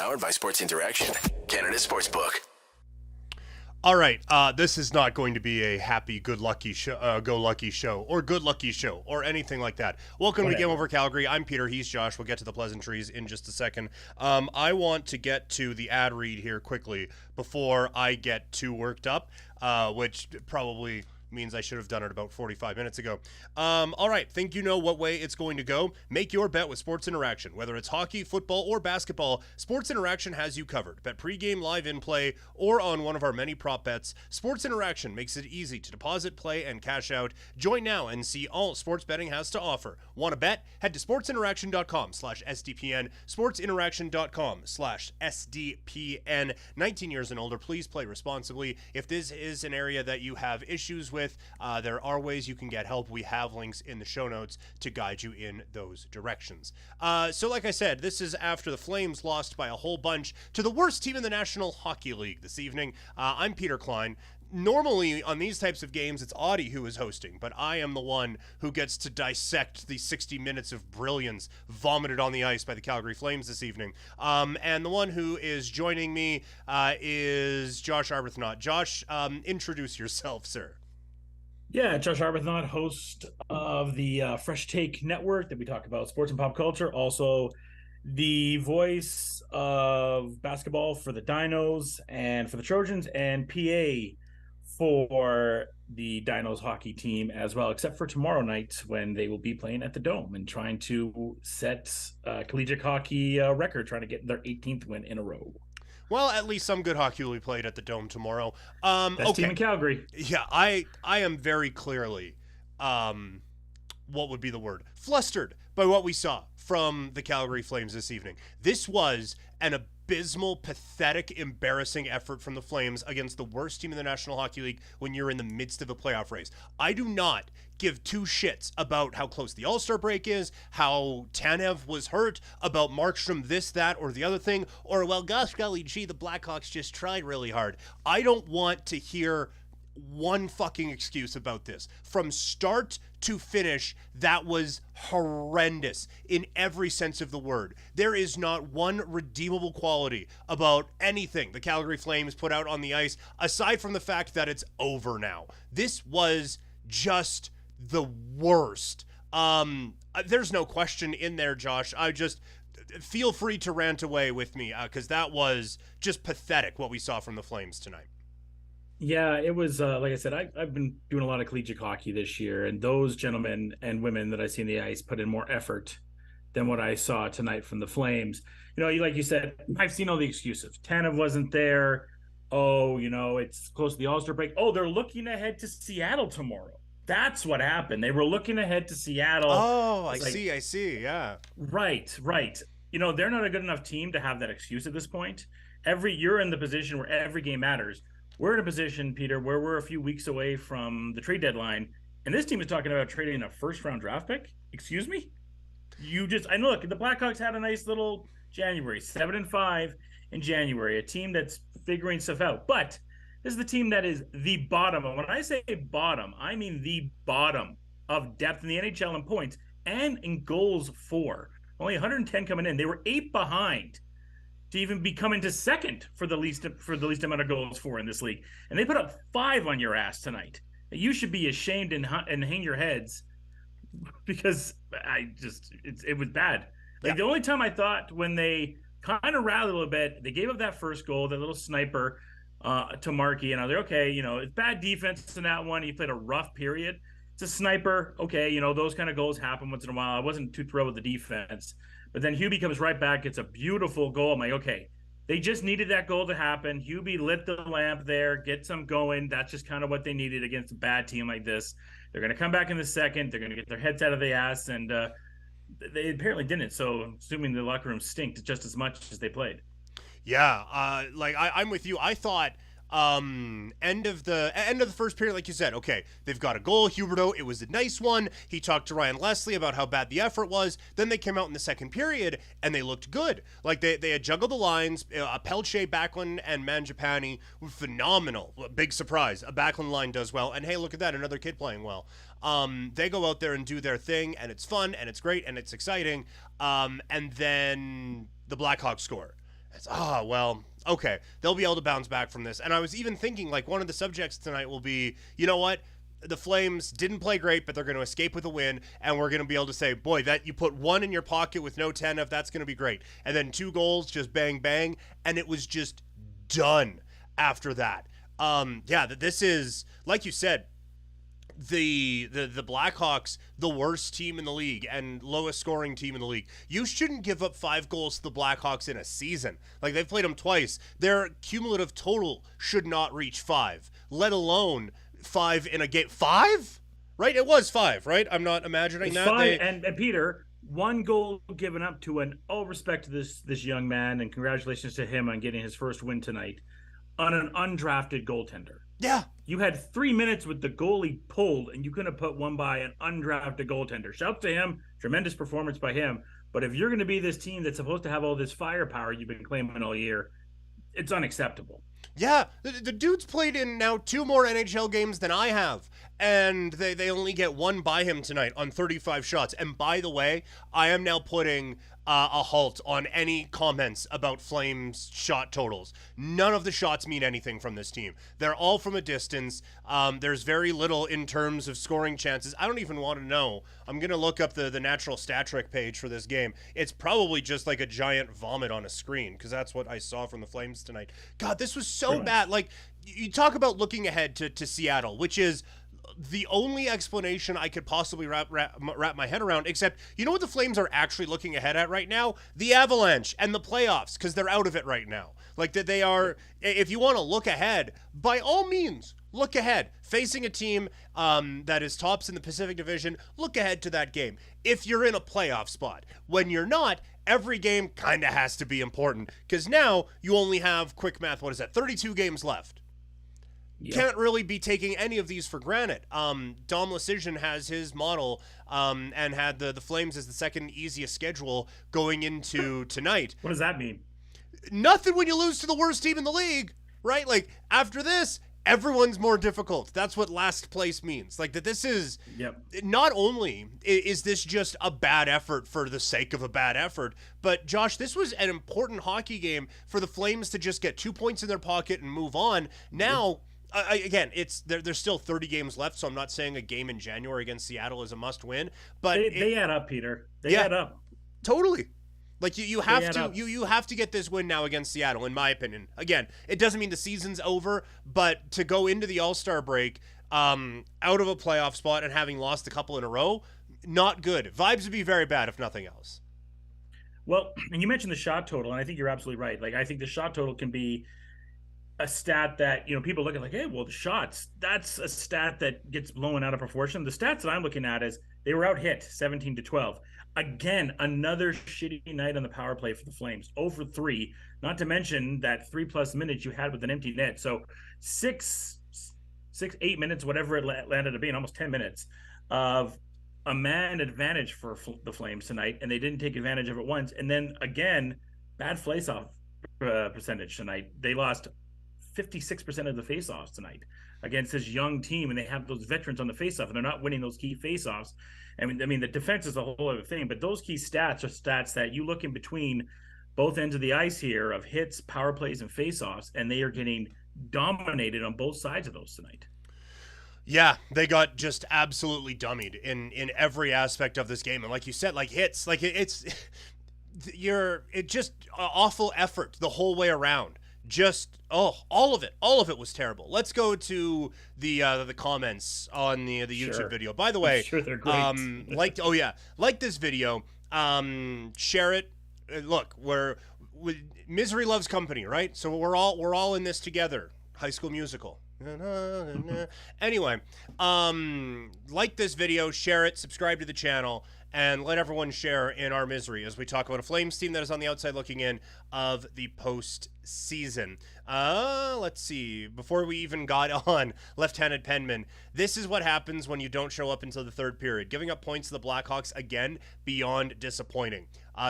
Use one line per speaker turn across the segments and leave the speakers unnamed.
Powered by Sports Interaction, Canada Sportsbook.
All right, this is not going to be a happy, go lucky show, or good lucky show, or anything like that. Welcome to Game Over Calgary. I'm Peter. He's Josh. We'll get to the pleasantries in just a second. I want to get to the ad read here quickly before I get too worked up, which probably means I should have done it about 45 minutes ago. All right, think you know what way it's going to go? Make your bet with Sports Interaction. Whether it's hockey, football, or basketball, Sports Interaction has you covered. Bet pregame, live in play, or on one of our many prop bets. Sports Interaction makes it easy to deposit, play, and cash out. Join now and see all sports betting has to offer. Want to bet? Head to sportsinteraction.com/SDPN, sportsinteraction.com/SDPN. 19 years and older, please play responsibly. If this is an area that you have issues with, there are ways you can get help. We have links in the show notes to guide you in those directions. So like I said, this is after the Flames lost by a whole bunch to the worst team in the National Hockey League this evening. I'm Peter Klein. Normally on these types of games, it's Audie who is hosting, but I am the one who gets to dissect the 60 minutes of brilliance vomited on the ice by the Calgary Flames this evening. And the one who is joining me is Josh Arbuthnot. Josh, introduce yourself, sir.
Yeah, Josh Arbuthnot, host of the Fresh Take Network that we talk about sports and pop culture. Also, the voice of basketball for the Dinos and for the Trojans, and PA for the Dinos hockey team as well, except for tomorrow night when they will be playing at the Dome and trying to set collegiate hockey record, trying to get their 18th win in a row.
Well, at least some good hockey will be played at the Dome tomorrow.
Best team in Calgary.
Yeah, I am very clearly, what would be the word? Flustered by what we saw from the Calgary Flames this evening. This was an abysmal, pathetic, embarrassing effort from the Flames against the worst team in the National Hockey League when you're in the midst of a playoff race. I do not give two shits about how close the All-Star break is, how Tanev was hurt, about Markstrom this, that, or the other thing, or, well, gosh golly gee, the Blackhawks just tried really hard. I don't want to hear one fucking excuse about this. From start to finish, that was horrendous in every sense of the word. There is not one redeemable quality about anything the Calgary Flames put out on the ice, aside from the fact that it's over now. This was just the worst. There's no question in there, Josh. I just feel free to rant away with me, because that was just pathetic what we saw from the Flames tonight.
Yeah, it was, like I said, I've been doing a lot of collegiate hockey this year, and those gentlemen and women that I see in the ice put in more effort than what I saw tonight from the Flames. You know, like you said, I've seen all the excuses. Tanev wasn't there. Oh, you know, it's close to the All-Star break. Oh, they're looking ahead to Seattle tomorrow. That's what happened. They were looking ahead to Seattle.
Oh, I see. Yeah.
Right. You know, they're not a good enough team to have that excuse at this point. You're in the position where every game matters. We're in a position, Peter, where we're a few weeks away from the trade deadline, and this team is talking about trading a first-round draft pick? Excuse me? And look, the Blackhawks had a nice little January, 7-5 in January, a team that's figuring stuff out. But this is the team that is the bottom. And when I say bottom, I mean the bottom of depth in the NHL in points and in goals for. Only 110 coming in. They were 8 behind to even be coming to second for the least amount of goals for in this league. And they put up 5 on your ass tonight. You should be ashamed and hang your heads, because it was bad. Like, The only time I thought when they kind of rallied a little bit, they gave up that first goal, that little sniper to Markey, and I was like, okay, you know, it's bad defense in that one. He played a rough period. It's a sniper. Okay, you know, those kind of goals happen once in a while. I wasn't too thrilled with the defense. But then Hubie comes right back. It's a beautiful goal. I'm like, okay, they just needed that goal to happen. Hubie lit the lamp there, gets them going. That's just kind of what they needed against a bad team like this. They're going to come back in the second. They're going to get their heads out of the ass, and they apparently didn't. So I'm assuming the locker room stinked just as much as they played.
Yeah, I'm with you. I thought end of the first period, like you said, okay, they've got a goal. Huberdeau, it was a nice one. He talked to Ryan Leslie about how bad the effort was. Then they came out in the second period and they looked good. Like they had juggled the lines. Pelche, Backlund, and Mangiapane were phenomenal. Big surprise. A Backlund line does well. And hey, look at that, another kid playing well. They go out there and do their thing, and it's fun, and it's great, and it's exciting. And then the Blackhawks score. Well, okay. They'll be able to bounce back from this. And I was even thinking, like, one of the subjects tonight will be, you know what? The Flames didn't play great, but they're going to escape with a win, and we're going to be able to say, boy, that you put one in your pocket with no 10 of, that's going to be great. And then 2 goals, just bang, bang, and it was just done after that. This is, like you said, the Blackhawks, the worst team in the league and lowest scoring team in the league. You shouldn't give up 5 goals to the Blackhawks in a season. Like, they've played them twice. Their cumulative total should not reach 5, let alone 5 in a game. 5? Right? It was 5, right? I'm not imagining that.
5, and Peter, 1 goal given up to an all respect to this young man, and congratulations to him on getting his first win tonight, on an undrafted goaltender.
Yeah.
You had 3 minutes with the goalie pulled, and you couldn't put one by an undrafted goaltender. Shout to him. Tremendous performance by him. But if you're going to be this team that's supposed to have all this firepower you've been claiming all year, it's unacceptable.
Yeah, the dude's played in now 2 more NHL games than I have, and they only get 1 by him tonight on 35 shots. And by the way, I am now putting a halt on any comments about Flames shot totals. None of the shots mean anything from this team. They're all from a distance. There's very little in terms of scoring chances. I don't even want to know. I'm going to look up the natural stat trick page for this game. It's probably just like a giant vomit on a screen, because that's what I saw from the Flames tonight. God, this was so bad. Like, you talk about looking ahead to Seattle, which is the only explanation I could possibly wrap my head around, except, you know what the Flames are actually looking ahead at right now? The Avalanche and the playoffs, because they're out of it right now. Like, that they are, if you want to look ahead, by all means, look ahead. Facing a team that is tops in the Pacific Division, look ahead to that game. If you're in a playoff spot. When you're not, every game kind of has to be important, because now you only have, quick math, what is that, 32 games left. Yep. Can't really be taking any of these for granted. Dom Lucian has his model and had the Flames as the second easiest schedule going into tonight.
What does that mean?
Nothing when you lose to the worst team in the league, right? Like, after this, everyone's more difficult. That's what last place means. Like, that this is, not only is this just a bad effort for the sake of a bad effort, but Josh, this was an important hockey game for the Flames to just get 2 points in their pocket and move on. Now, again, there's still 30 games left, so I'm not saying a game in January against Seattle is a must-win. But
they add up, Peter. They add up.
Totally. Like, you have to you have to get this win now against Seattle, in my opinion. Again, it doesn't mean the season's over, but to go into the All-Star break out of a playoff spot and having lost a couple in a row, not good. Vibes would be very bad if nothing else.
Well, and you mentioned the shot total, and I think you're absolutely right. Like, I think the shot total can be a stat that, you know, people look at like, hey, well, the shots, that's a stat that gets blown out of proportion. The stats that I'm looking at is they were out hit 17-12. Again, another shitty night on the power play for the Flames. 0 for 3, not to mention that 3+ minutes you had with an empty net. So 8 minutes, whatever it landed up being, almost 10 minutes of a man advantage for the Flames tonight, and they didn't take advantage of it once. And then again, bad face-off percentage tonight. They lost 56% of the face-offs tonight against this young team, and they have those veterans on the face-off, and they're not winning those key face-offs. I mean, the defense is a whole other thing, but those key stats are stats that you look in between both ends of the ice here of hits, power plays, and face-offs, and they are getting dominated on both sides of those tonight.
Yeah, they got just absolutely dummied in every aspect of this game, and like you said, like hits, like it's just awful effort the whole way around. Just all of it was terrible. Let's go to the comments on the YouTube video. By the way,
I'm sure they're great.
like this video. Share it. Look, misery loves company, right? So we're all in this together. High School Musical. Anyway, like this video, share it, subscribe to the channel, and let everyone share in our misery as we talk about a Flames team that is on the outside looking in of the postseason. Let's see. Before we even got on left-handed penman, this is what happens when you don't show up until the third period. Giving up points to the Blackhawks, again, beyond disappointing.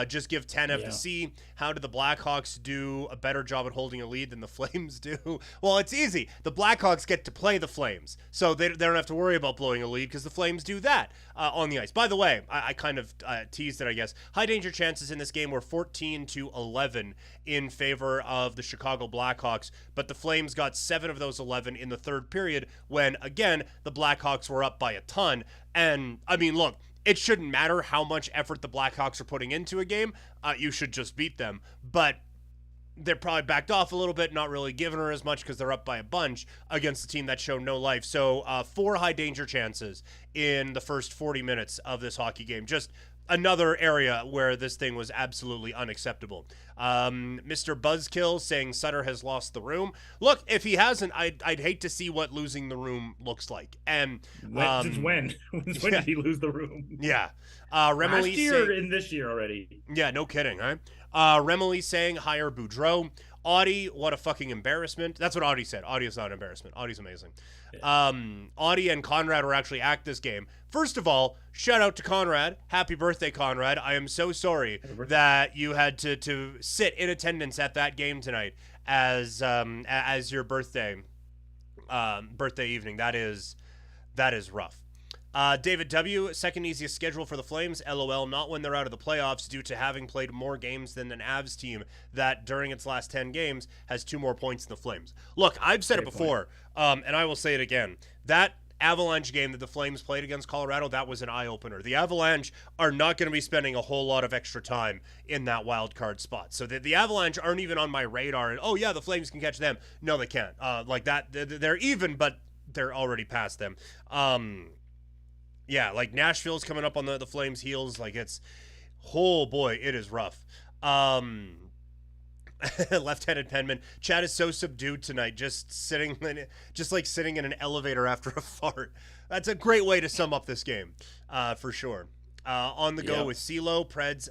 Just give 10 FTC. How did the Blackhawks do a better job at holding a lead than the Flames do? Well, it's easy. The Blackhawks get to play the Flames, so they don't have to worry about blowing a lead because the Flames do that on the ice. By the way, I kind of teased it, I guess. High danger chances in this game were 14-11 in favor of the Chicago Blackhawks, but the Flames got 7 of those 11 in the third period when, again, the Blackhawks were up by a ton. And, I mean, look, it shouldn't matter how much effort the Blackhawks are putting into a game. You should just beat them. But they're probably backed off a little bit, not really giving her as much because they're up by a bunch against a team that showed no life. So 4 high danger chances in the first 40 minutes of this hockey game. Just another area where this thing was absolutely unacceptable. Mr. Buzzkill saying Sutter has lost the room. Look, if he hasn't, I'd hate to see what losing the room looks like. And
when did he lose the room?
Yeah.
Last year and this year already.
Yeah, no kidding, right? Remily saying hire Boudreaux. Audie, what a fucking embarrassment. That's what Audie said. Audie is not an embarrassment. Audie's amazing. Yeah. Audie and Conrad were actually at this game. First of all, shout out to Conrad. Happy birthday, Conrad. I am so sorry that you had to sit in attendance at that game tonight as your birthday evening. That is rough. David W., second easiest schedule for the Flames, LOL, not when they're out of the playoffs due to having played more games than an Avs team that during its last 10 games has 2 more points than the Flames. Look, I've said it before, and I will say it again. That Avalanche game that the Flames played against Colorado, that was an eye-opener. The Avalanche are not going to be spending a whole lot of extra time in that wild card spot. So the Avalanche aren't even on my radar. And, oh, yeah, the Flames can catch them. No, they can't. Like that, they're even, but they're already past them. Yeah, like Nashville's coming up on the Flames' heels. Like it's, oh boy, it is rough. Left-handed penman. Chad is so subdued tonight, just sitting in an elevator after a fart. That's a great way to sum up this game, for sure. On the go with CeeLo, Preds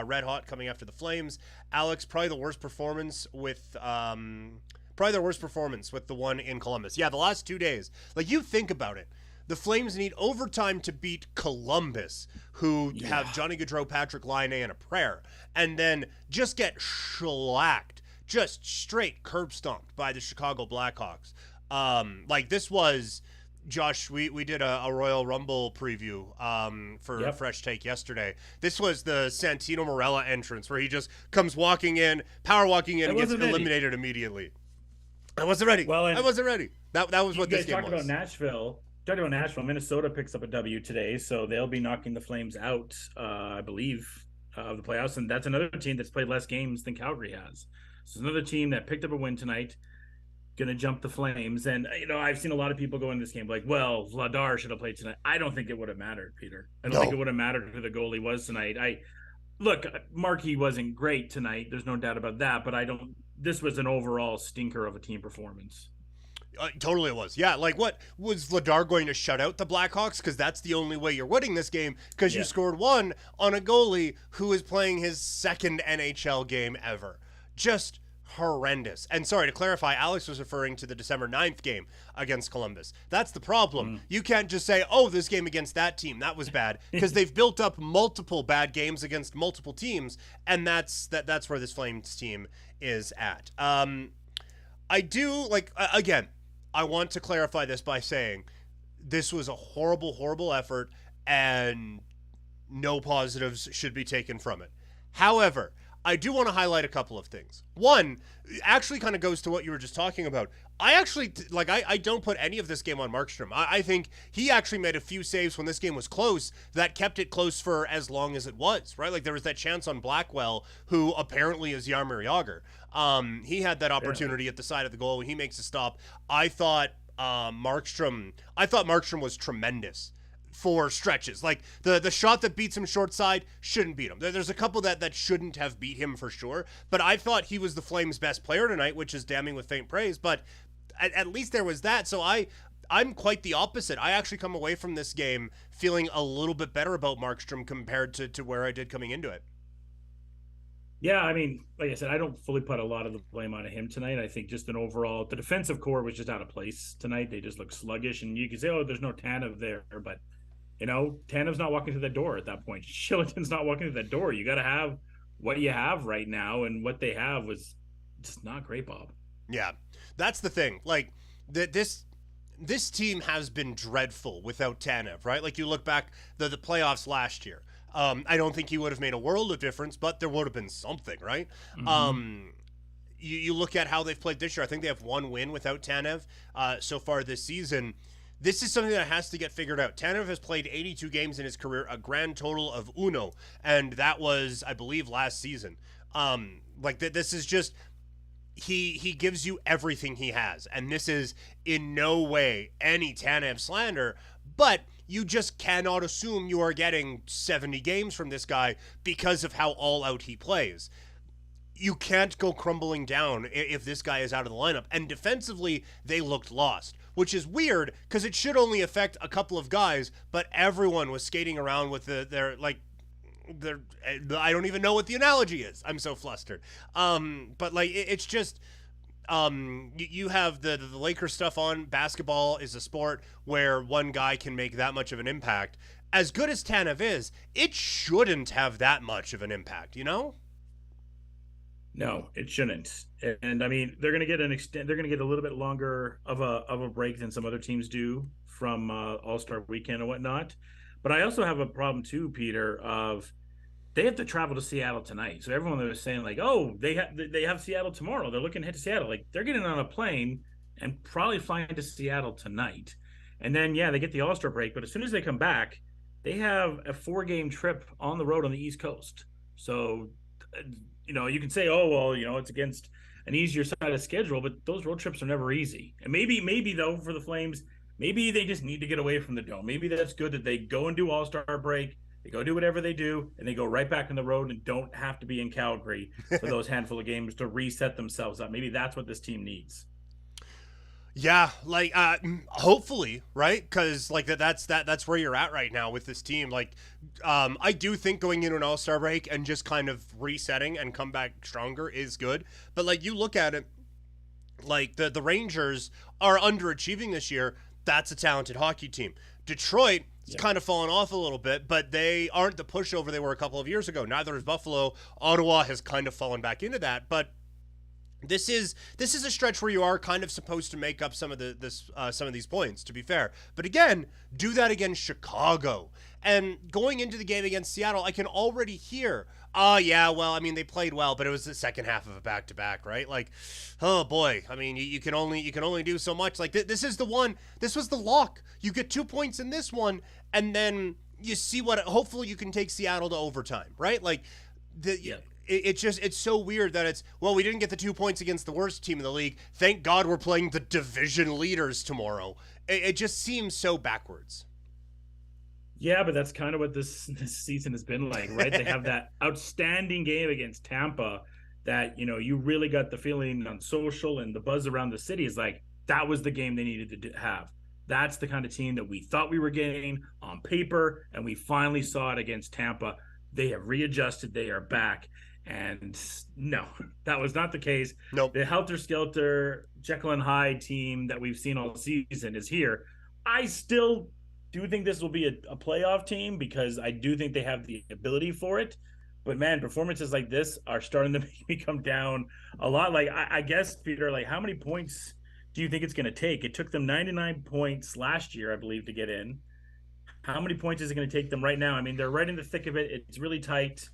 red hot coming after the Flames. Alex, probably their worst performance with the one in Columbus. Yeah, the last 2 days. Like you think about it. The Flames need overtime to beat Columbus, who have Johnny Gaudreau, Patrick Laine, and a prayer, and then just get shellacked, just straight curb stomped by the Chicago Blackhawks. Like this was, Josh, we did a Royal Rumble preview for Fresh Take yesterday. This was the Santino Marella entrance where he just comes walking in, power walking in, and gets eliminated immediately. I wasn't ready. I wasn't ready. That was what this game was.
Talking about Nashville, Minnesota picks up a W today, so they'll be knocking the Flames out, I believe, of the playoffs. And that's another team that's played less games than Calgary has. So it's another team that picked up a win tonight, going to jump the Flames. And, I've seen a lot of people go in this game like, well, Vladar should have played tonight. I don't think it would have mattered, Peter. I don't think it would have mattered who the goalie was tonight. Look, Markey wasn't great tonight. There's no doubt about that. But this was an overall stinker of a team performance.
Totally it was. Yeah, like what? Was Vladar going to shut out the Blackhawks? Because that's the only way you're winning this game, because you scored 1 on a goalie who is playing his second NHL game ever. Just horrendous. And sorry, to clarify, Alex was referring to the December 9th game against Columbus. That's the problem. You can't just say, oh, this game against that team, that was bad, because they've built up multiple bad games against multiple teams, and that's where this Flames team is at. I do, again, I want to clarify this by saying this was a horrible, horrible effort and no positives should be taken from it. However, I do want to highlight a couple of things. One, actually kind of goes to what you were just talking about. I don't put any of this game on Markstrom. I think he actually made a few saves when this game was close that kept it close for as long as it was, right? Like there was that chance on Blackwell, who apparently is Jaromir Jagr. He had that opportunity at the side of the goal when he makes a stop. I thought Markstrom was tremendous for stretches. Like the shot that beats him short side shouldn't beat him. There's a couple that shouldn't have beat him for sure, but I thought he was the Flames' best player tonight, which is damning with faint praise, but at least there was that. So I'm quite the opposite. I actually come away from this game feeling a little bit better about Markstrom compared to where I did coming into it.
Yeah, I mean, like I said, I don't fully put a lot of the blame on him tonight. I think just an overall, the defensive core was just out of place tonight. They just look sluggish, and you can say, "Oh, there's no Tanev there," but Tanev's not walking through that door at that point. Shillington's not walking through that door. You got to have what you have right now, and what they have was just not great, Bob.
Yeah, that's the thing. Like this team has been dreadful without Tanev, right? Like you look back the playoffs last year. I don't think he would have made a world of difference, but there would have been something, right?
Mm-hmm.
You look at how they've played this year. I think they have one win without Tanev so far this season. This is something that has to get figured out. Tanev has played 82 games in his career, a grand total of uno, and that was, I believe, last season. This is just he gives you everything he has, and this is in no way any Tanev slander, but you just cannot assume you are getting 70 games from this guy because of how all out he plays. You can't go crumbling down if this guy is out of the lineup. And defensively, they looked lost, which is weird because it should only affect a couple of guys, but everyone was skating around with I don't even know what the analogy is. I'm so flustered. But it's just you have the Lakers stuff on. Basketball is a sport where one guy can make that much of an impact. As good as Tanev is, it shouldn't have that much of an impact, you know?
No, it shouldn't. And I mean, they're going to get they're going to get a little bit longer of a break than some other teams do from All-Star weekend and whatnot. But I also have a problem too, Peter, of they have to travel to Seattle tonight. So everyone that was saying like, "Oh, they have Seattle tomorrow. They're looking to head to Seattle." Like they're getting on a plane and probably flying to Seattle tonight. And then yeah, they get the All-Star break, but as soon as they come back, they have a 4-game trip on the road on the East Coast. So you can say, "Oh, well, it's against an easier side of schedule," but those road trips are never easy. And maybe though for the Flames, maybe they just need to get away from the dome. Maybe that's good that they go and do All-Star break. They go do whatever they do, and they go right back on the road and don't have to be in Calgary for those handful of games to reset themselves up. Maybe that's what this team needs.
Yeah, hopefully, right? Because that's where you're at right now with this team. I do think going into an All-Star break and just kind of resetting and come back stronger is good. But you look at it, the Rangers are underachieving this year. That's a talented hockey team. Detroit is kind of fallen off a little bit, but they aren't the pushover they were a couple of years ago. Neither is Buffalo. Ottawa has kind of fallen back into that, but this is a stretch where you are kind of supposed to make up some of these points, to be fair. But again, do that against Chicago. And going into the game against Seattle, I can already hear, they played well, but it was the second half of a back-to-back, right? Oh boy, I mean, you can only do so much. This is the one. This was the lock. You get 2 points in this one, and then you see hopefully you can take Seattle to overtime, right? It's so weird that we didn't get the 2 points against the worst team in the league. Thank God we're playing the division leaders tomorrow. It just seems so backwards.
Yeah, but that's kind of what this season has been like, right? They have that outstanding game against Tampa that, you really got the feeling on social and the buzz around the city is like, that was the game they needed to have. That's the kind of team that we thought we were getting on paper, and we finally saw it against Tampa. They have readjusted. They are back. And no, that was not the case.
Nope.
The helter-skelter, Jekyll and Hyde team that we've seen all season is here. I still do think this will be a playoff team because I do think they have the ability for it. But, man, performances like this are starting to make me come down a lot. I guess, Peter, how many points do you think it's going to take? It took them 99 points last year, I believe, to get in. How many points is it going to take them right now? I mean, they're right in the thick of it. It's really tight.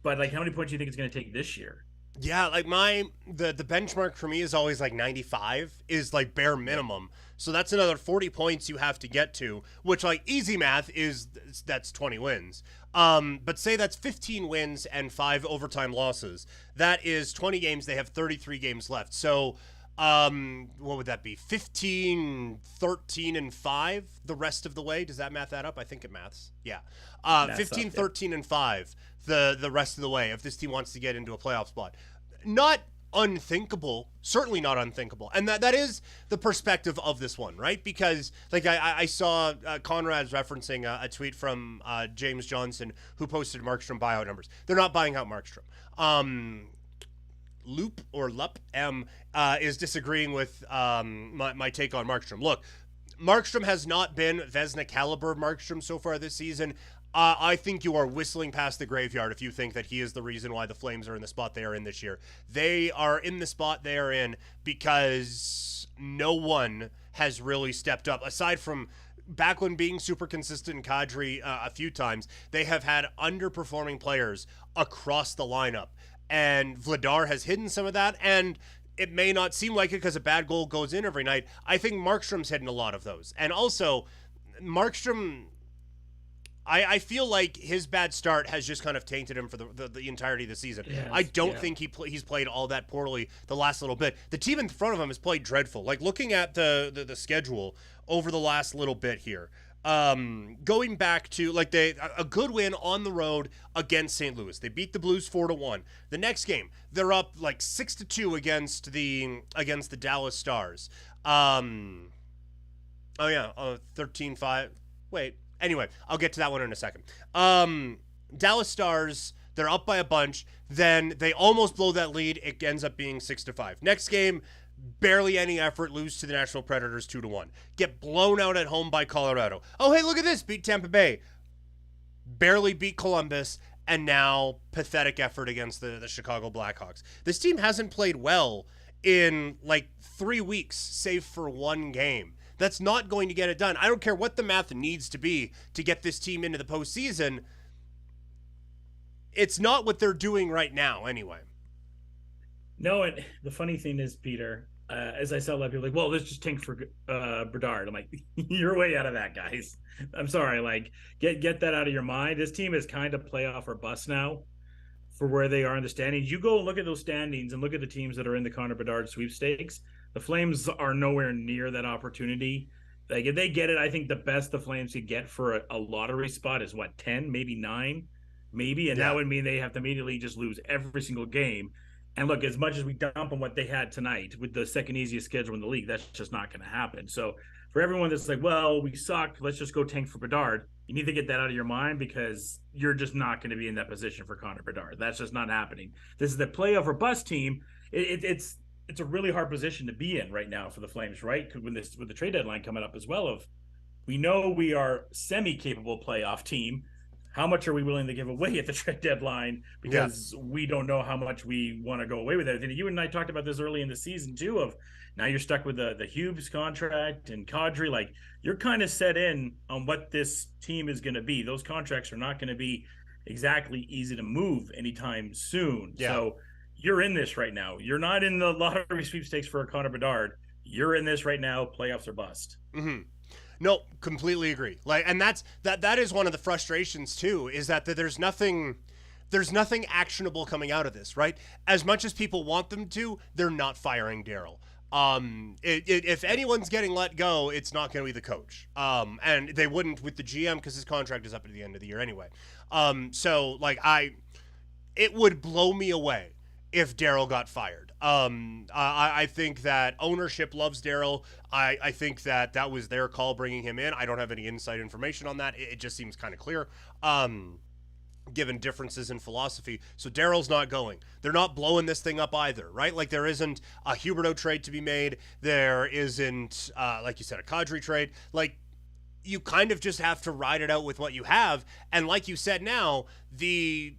But how many points do you think it's going to take this year?
Yeah, the benchmark for me is always 95 is bare minimum. So that's another 40 points you have to get to, which easy math that's 20 wins. But say that's 15 wins and 5 overtime losses. That is 20 games. They have 33 games left. So what would that be? 15, 13, and 5 the rest of the way. Does that math that up? I think it maths. Yeah. 15, up, 13, and 5 the rest of the way if this team wants to get into a playoff spot. Not unthinkable, certainly not unthinkable. And that is the perspective of this one, right? Because I saw Conrad's referencing a tweet from James Johnson who posted Markstrom buyout numbers. They're not buying out Markstrom. Loop or Lup M is disagreeing with my take on Markstrom. Look, Markstrom has not been Vezina caliber Markstrom so far this season. I think you are whistling past the graveyard if you think that he is the reason why the Flames are in the spot they are in this year. They are in the spot they are in because no one has really stepped up. Aside from Backlund being super consistent in Kadri a few times, they have had underperforming players across the lineup. And Vladar has hidden some of that, and it may not seem like it because a bad goal goes in every night. I think Markstrom's hidden a lot of those. And also, Markstrom, I feel like his bad start has just kind of tainted him for the entirety of the season. Yes, I don't think he's played all that poorly the last little bit. The team in front of him has played dreadful. Like, looking at the schedule over the last little bit here, going back to like a good win on the road against St. Louis. They beat the Blues 4-1. The next game, they're up like 6-2 against the Dallas Stars. 13-5. Wait. Anyway, I'll get to that one in a second. Dallas Stars, they're up by a bunch. Then they almost blow that lead. It ends up being 6-5. Next game, barely any effort, lose to the Nashville Predators 2-1. Get blown out at home by Colorado. Oh, hey, look at this. Beat Tampa Bay. Barely beat Columbus. And now pathetic effort against the Chicago Blackhawks. This team hasn't played well in like 3 weeks, save for one game. That's not going to get it done. I don't care what the math needs to be to get this team into the postseason. It's not what they're doing right now anyway.
No, and the funny thing is, Peter, as I saw a lot of people like, well, let's just tank for Bedard. I'm like, you're way out of that, guys. I'm sorry. Like, get that out of your mind. This team is kind of playoff or bust now for where they are in the standings. You go and look at those standings and look at the teams that are in the Connor Bedard sweepstakes. The Flames are nowhere near that opportunity. Like, if they get it, I think the best the Flames could get for a lottery spot is, 10, maybe 9, maybe. And that would mean they have to immediately just lose every single game. And look, as much as we dump on what they had tonight with the second easiest schedule in the league, that's just not going to happen. So for everyone that's like, well, we suck, let's just go tank for Bedard, you need to get that out of your mind because you're just not going to be in that position for Connor Bedard. That's just not happening. This is the playoff or bust team. It's a really hard position to be in right now for the Flames, right? With the trade deadline coming up as well, of we know we are semi-capable playoff team. How much are we willing to give away at the trade deadline? Because we don't know how much we want to go away with it. And you and I talked about this early in the season too, of now you're stuck with the Hughes contract and Kadri. Like, you're kind of set in on what this team is going to be. Those contracts are not going to be exactly easy to move anytime soon. Yeah. So you're in this right now. You're not in the lottery sweepstakes for Connor Bedard. You're in this right now, playoffs or bust.
Mm-hmm. No, completely agree. Like, and that is one of the frustrations too, is that there's nothing actionable coming out of this, right? As much as people want them to, they're not firing Daryl. If anyone's getting let go, it's not going to be the coach. And they wouldn't with the GM because his contract is up at the end of the year anyway. So like it would blow me away if Daryl got fired. I think that ownership loves Daryl. I think that was their call bringing him in. I don't have any inside information on that. It just seems kind of clear, given differences in philosophy. So Daryl's not going. They're not blowing this thing up either, right? Like, there isn't a Huberdeau trade to be made. There isn't, like you said, a Kadri trade. Like, you kind of just have to ride it out with what you have. And like you said, now the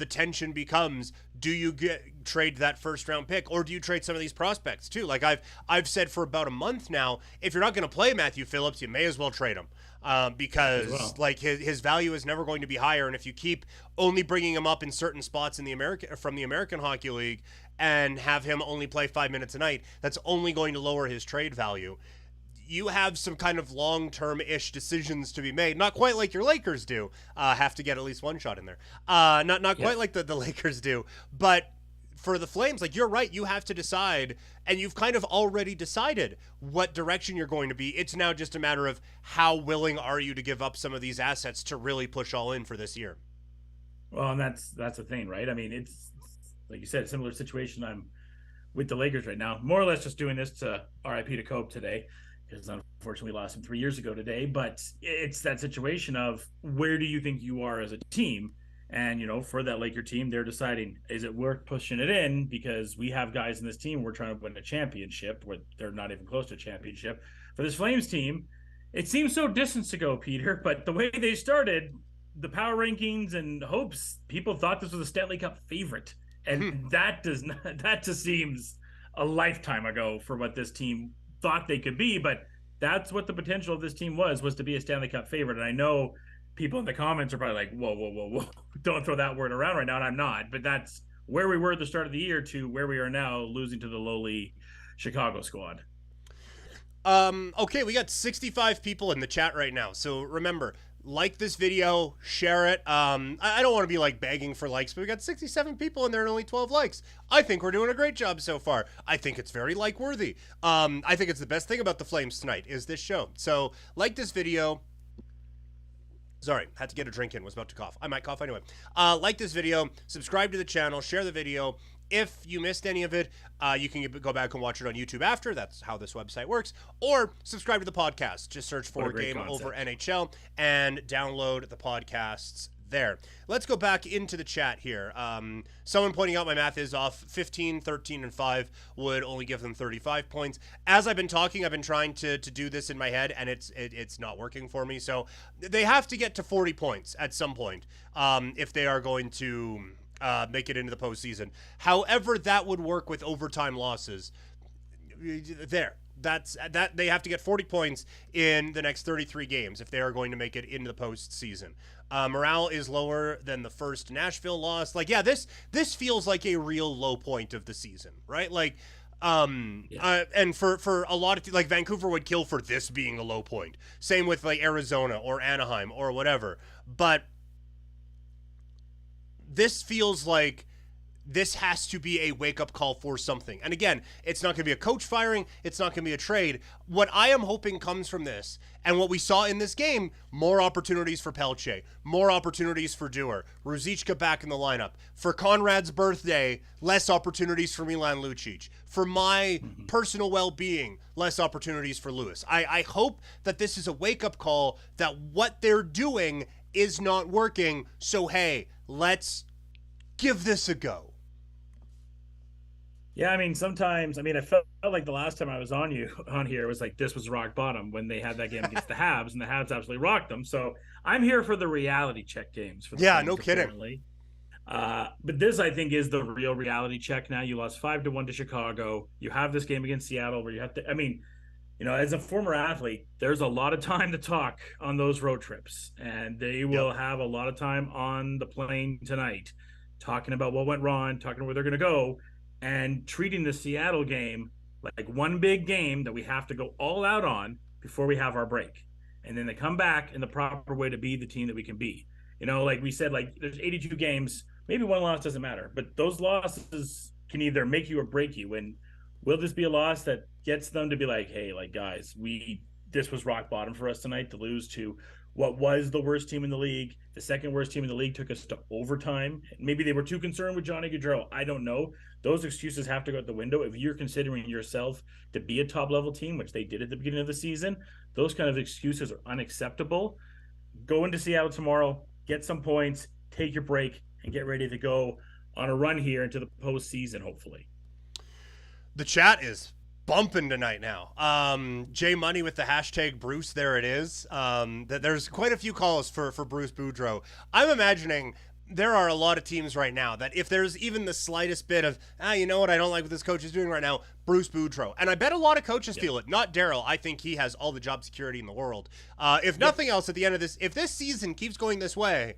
tension becomes, do you trade that first round pick, or do you trade some of these prospects too? Like I've said for about a month now, if you're not going to play Matthew Phillips, you may as well trade him, because like his value is never going to be higher. And if you keep only bringing him up in certain spots in the American Hockey League and have him only play 5 minutes a night, that's only going to lower his trade value. You have some kind of long-term-ish decisions to be made. Not quite like your Lakers do. Have to get at least one shot in there. Not quite like the Lakers do. But for the Flames, like, you're right. You have to decide, and you've kind of already decided what direction you're going to be. It's now just a matter of how willing are you to give up some of these assets to really push all in for this year.
Well, and that's the thing, right? I mean, it's like you said, a similar situation I'm with the Lakers right now. More or less just doing this to RIP to Cope today, because unfortunately we lost him 3 years ago today. But it's that situation of, where do you think you are as a team? And, for that Laker team, they're deciding, is it worth pushing it in? Because we have guys in this team, we're trying to win a championship, where they're not even close to a championship. For this Flames team, it seems so distant ago, Peter, but the way they started, the power rankings and hopes, people thought this was a Stanley Cup favorite. And that just seems a lifetime ago for what this team thought they could be. But that's what the potential of this team was to be a Stanley Cup favorite. And I know people in the comments are probably like, whoa, don't throw that word around right now. And I'm not, but that's where we were at the start of the year to where we are now, losing to the lowly Chicago squad.
Okay, we got 65 people in the chat right now. So remember, like this video, share it. I don't want to be like begging for likes, but we got 67 people in there and only 12 likes. I think we're doing a great job so far. I think it's very like worthy. I think it's the best thing about the Flames tonight is this show. So like this video. Sorry, had to get a drink in, was about to cough. I might cough anyway. Like this video, subscribe to the channel, share the video. If you missed any of it, you can go back and watch it on YouTube after. That's how this website works. Or subscribe to the podcast. Just search for Game Over NHL and download the podcasts there. Let's go back into the chat here. Someone pointing out my math is off. 15, 13, and 5 would only give them 35 points. As I've been talking, I've been trying to do this in my head, and it's not working for me. So they have to get to 40 points at some point if they are going to make it into the postseason. However, that would work with overtime losses. That's they have to get 40 points in the next 33 games if they are going to make it into the postseason. Morale is lower than the first Nashville loss. Like, yeah, this feels like a real low point of the season, right? Like, and for a lot of like Vancouver would kill for this being a low point. Same with like Arizona or Anaheim or whatever. But this feels like this has to be a wake-up call for something. And again, it's not going to be a coach firing. It's not going to be a trade. What I am hoping comes from this, and what we saw in this game, more opportunities for Pelche, more opportunities for Dewar, Ruzicka back in the lineup. For Conrad's birthday, less opportunities for Milan Lucic. For my personal well-being, less opportunities for Lewis. I hope that this is a wake-up call that what they're doing is not working. So, hey, let's give this a go.
Yeah, I mean, sometimes, I felt like the last time I was on here, it was like this was rock bottom when they had that game against the Habs, and the Habs absolutely rocked them. So I'm here for the reality check games. For the
yeah,
Flames,
no kidding.
apparently. But this, I think, is the real reality check now. You lost 5-1 to Chicago. You have this game against Seattle where you have to, as a former athlete, there's a lot of time to talk on those road trips, and they will have a lot of time on the plane tonight talking about what went wrong, talking about where they're going to go, and treating the Seattle game like one big game that we have to go all out on before we have our break. And then they come back in the proper way to be the team that we can be. Like we said, like there's 82 games, maybe one loss doesn't matter, but those losses can either make you or break you. And will this be a loss that gets them to be like, hey, like guys, this was rock bottom for us tonight to lose to what was the worst team in the league. The second worst team in the league took us to overtime. Maybe they were too concerned with Johnny Gaudreau. I don't know. Those excuses have to go out the window. If you're considering yourself to be a top-level team, which they did at the beginning of the season, those kind of excuses are unacceptable. Go into Seattle tomorrow, get some points, take your break, and get ready to go on a run here into the postseason, hopefully.
The chat is bumping tonight now. J Money with the hashtag Bruce, there it is. There's quite a few calls for Bruce Boudreau. I'm imagining there are a lot of teams right now that if there's even the slightest bit of, you know what, I don't like what this coach is doing right now, Bruce Boudreau. And I bet a lot of coaches feel it. Not Daryl. I think he has all the job security in the world. If nothing else, at the end of this, if this season keeps going this way,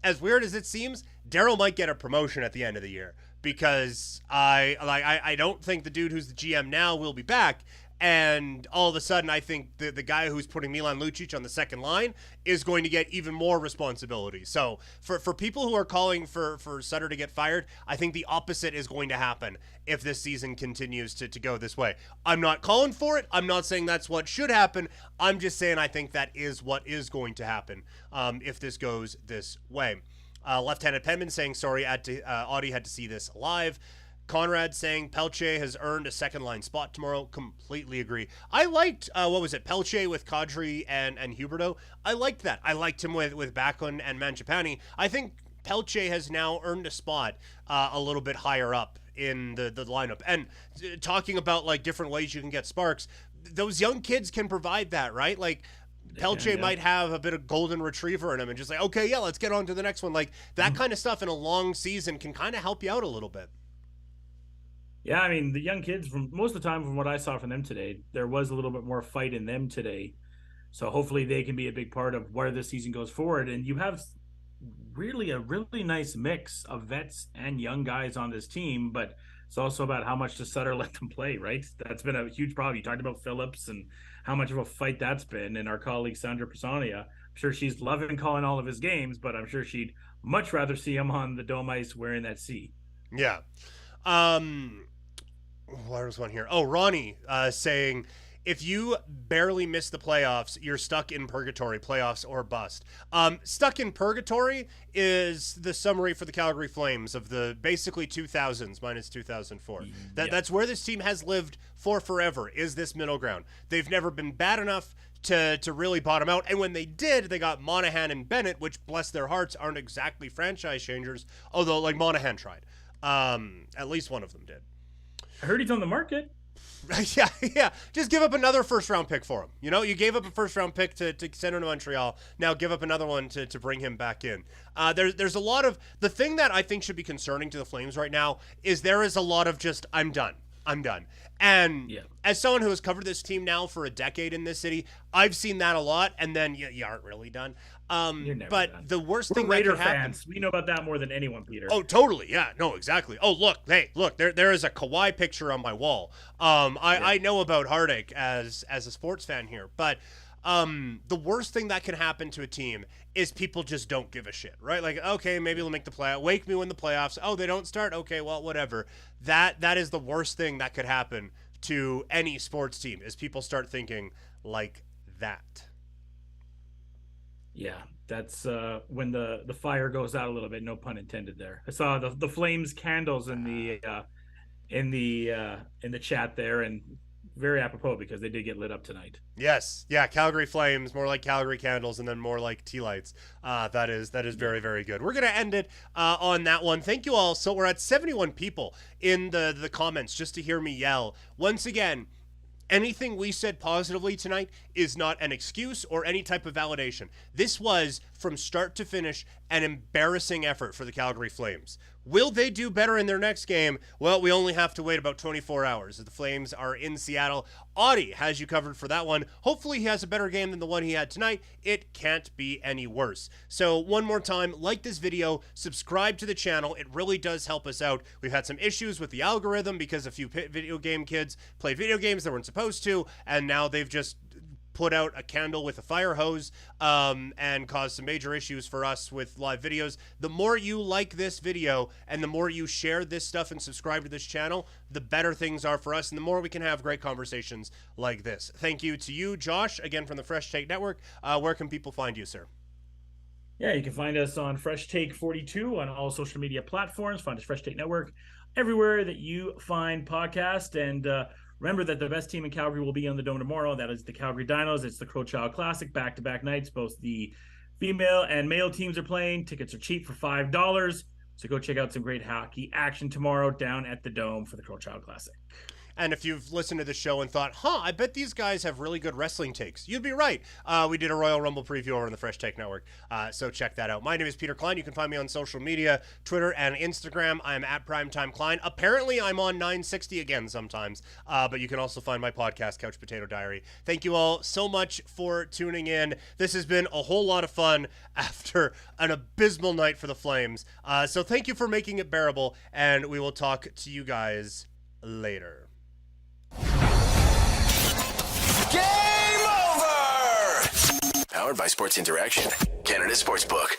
as weird as it seems, Daryl might get a promotion at the end of the year, because I don't think the dude who's the GM now will be back. And all of a sudden, I think the guy who's putting Milan Lucic on the second line is going to get even more responsibility. So for people who are calling for Sutter to get fired, I think the opposite is going to happen if this season continues to go this way. I'm not calling for it. I'm not saying that's what should happen. I'm just saying I think that is what is going to happen if this goes this way. Left-handed Penman saying, sorry, Audie had to see this live. Conrad saying Pelche has earned a second-line spot tomorrow. Completely agree. I liked, Pelche with Kadri and Huberdeau. I liked that. I liked him with Backlund and Mangiapane. I think Pelche has now earned a spot a little bit higher up in the lineup. And talking about like different ways you can get sparks, those young kids can provide that, right? Like Pelche might have a bit of golden retriever in him and just like, okay, yeah, let's get on to the next one. Like that kind of stuff in a long season can kind of help you out a little bit.
Yeah, I mean, the young kids, from most of the time, from what I saw from them today, there was a little bit more fight in them today. So hopefully they can be a big part of where this season goes forward. And you have really a really nice mix of vets and young guys on this team, but it's also about how much does Sutter let them play, right? That's been a huge problem. You talked about Phillips and how much of a fight that's been. And our colleague Sandra Pisania, I'm sure she's loving calling all of his games, but I'm sure she'd much rather see him on the dome ice wearing that C.
Yeah. There's one here. Oh, Ronnie saying, if you barely miss the playoffs, you're stuck in purgatory, playoffs or bust. Stuck in purgatory is the summary for the Calgary Flames of the basically 2000s minus 2004. That's where this team has lived for forever, is this middle ground. They've never been bad enough to really bottom out. And when they did, they got Monahan and Bennett, which, bless their hearts, aren't exactly franchise changers, although like Monahan tried. At least one of them did.
I heard he's on the market.
Yeah. Just give up another first-round pick for him. You know, you gave up a first-round pick to send him to Montreal. Now give up another one to bring him back in. There's a lot of... The thing that I think should be concerning to the Flames right now is there is a lot of just, I'm done. And as someone who has covered this team now for a decade in this city, I've seen that a lot, and then you aren't really done.
You're never
but
done.
The worst
We're
thing
Raider
that could happen...
fans. We know about that more than anyone, Peter.
Oh, totally. Yeah, no, exactly. Oh, look, there is a Kawhi picture on my wall. I know about heartache as a sports fan here, but the worst thing that can happen to a team is people just don't give a shit, right? Like, okay, maybe they'll make the playoffs. Wake me when the playoffs. Oh, they don't start? Okay, well, whatever. That is the worst thing that could happen to any sports team, is people start thinking like that.
Yeah, that's when the fire goes out a little bit. No pun intended there. I saw the Flames candles in the chat there, and very apropos because they did get lit up tonight.
Yes, yeah, Calgary Flames, more like Calgary candles, and then more like tea lights. That is very, very good. We're gonna end it on that one. Thank you all. So we're at 71 people in the comments just to hear me yell once again. Anything we said positively tonight is not an excuse or any type of validation. This was, from start to finish, an embarrassing effort for the Calgary Flames. Will they do better in their next game? Well, we only have to wait about 24 hours. The Flames are in Seattle. Audie has you covered for that one. Hopefully he has a better game than the one he had tonight. It can't be any worse. So one more time, like this video, subscribe to the channel. It really does help us out. We've had some issues with the algorithm because a few video game kids played video games they weren't supposed to, and now they've just put out a candle with a fire hose and caused some major issues for us with live videos. The more you like this video and the more you share this stuff and subscribe to this channel, the better things are for us and the more we can have great conversations like this. Thank you to you, Josh, again from the Fresh Take Network. Where can people find you, sir?
Yeah, you can find us on Fresh Take 42 on all social media platforms. Find us Fresh Take Network everywhere that you find podcasts. And remember that the best team in Calgary will be on the Dome tomorrow. That is the Calgary Dinos. It's the Crow Child Classic, back-to-back nights. Both the female and male teams are playing. Tickets are cheap for $5. So go check out some great hockey action tomorrow down at the Dome for the Crow Child Classic.
And if you've listened to the show and thought, I bet these guys have really good wrestling takes, you'd be right. We did a Royal Rumble preview over on the Fresh Take Network, so check that out. My name is Peter Klein. You can find me on social media, Twitter and Instagram. I'm at Primetime Klein. Apparently, I'm on 960 again sometimes, but you can also find my podcast, Couch Potato Diary. Thank you all so much for tuning in. This has been a whole lot of fun after an abysmal night for the Flames. So thank you for making it bearable, and we will talk to you guys later.
Game over! Powered by Sports Interaction, Canada Sportsbook.